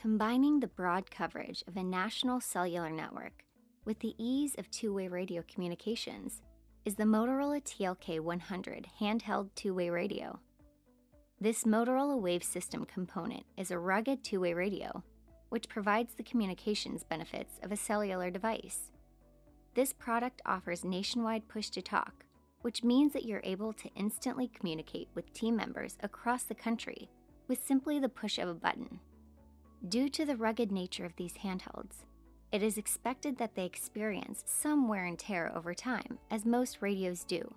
Combining the broad coverage of a national cellular network with the ease of two-way radio communications is the Motorola TLK100 handheld two-way radio. This Motorola Wave System component is a rugged two-way radio, which provides the communications benefits of a cellular device. This product offers nationwide push-to-talk, which means that you're able to instantly communicate with team members across the country with simply the push of a button. Due to the rugged nature of these handhelds, it is expected that they experience some wear and tear over time, as most radios do.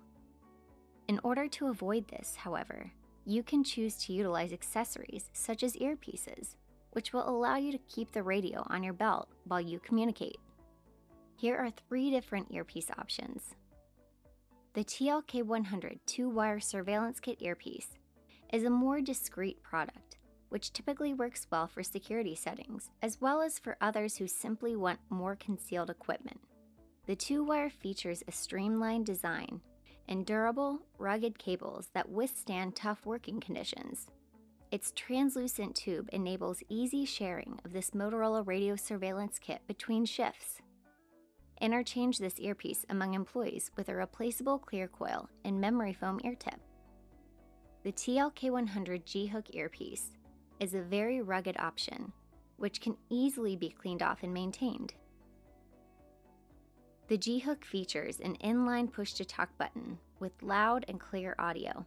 In order to avoid this, however, you can choose to utilize accessories such as earpieces, which will allow you to keep the radio on your belt while you communicate. Here are 3 different earpiece options. The TLK100 2-wire surveillance kit earpiece is a more discreet product, which typically works well for security settings, as well as for others who simply want more concealed equipment. The 2-wire features a streamlined design and durable, rugged cables that withstand tough working conditions. Its translucent tube enables easy sharing of this Motorola radio surveillance kit between shifts. Interchange this earpiece among employees with a replaceable clear coil and memory foam ear tip. The TLK100 G-Hook earpiece is a very rugged option, which can easily be cleaned off and maintained. The G-Hook features an inline push-to-talk button with loud and clear audio.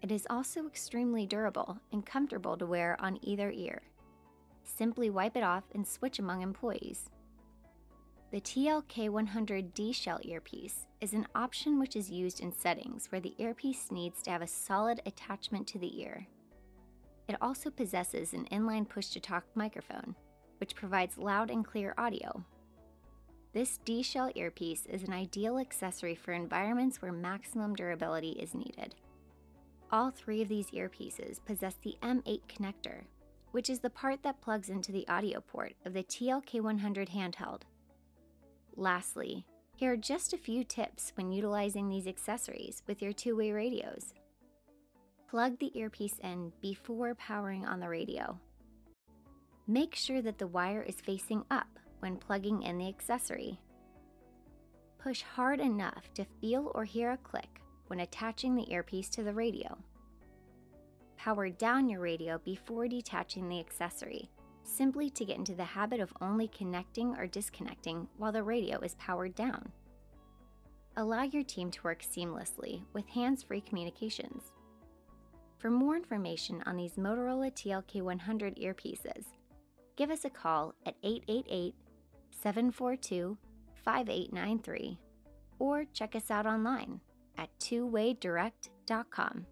It is also extremely durable and comfortable to wear on either ear. Simply wipe it off and switch among employees. The TLK100 DShell earpiece is an option which is used in settings where the earpiece needs to have a solid attachment to the ear. It also possesses an inline push-to-talk microphone, which provides loud and clear audio. This DShell earpiece is an ideal accessory for environments where maximum durability is needed. All 3 of these earpieces possess the M8 connector, which is the part that plugs into the audio port of the TLK100 handheld. Lastly, here are just a few tips when utilizing these accessories with your two-way radios. Plug the earpiece in before powering on the radio. Make sure that the wire is facing up when plugging in the accessory. Push hard enough to feel or hear a click when attaching the earpiece to the radio. Power down your radio before detaching the accessory, simply to get into the habit of only connecting or disconnecting while the radio is powered down. Allow your team to work seamlessly with hands-free communications. For more information on these Motorola TLK100 earpieces, give us a call at 888-742-5893 or check us out online at twowaydirect.com.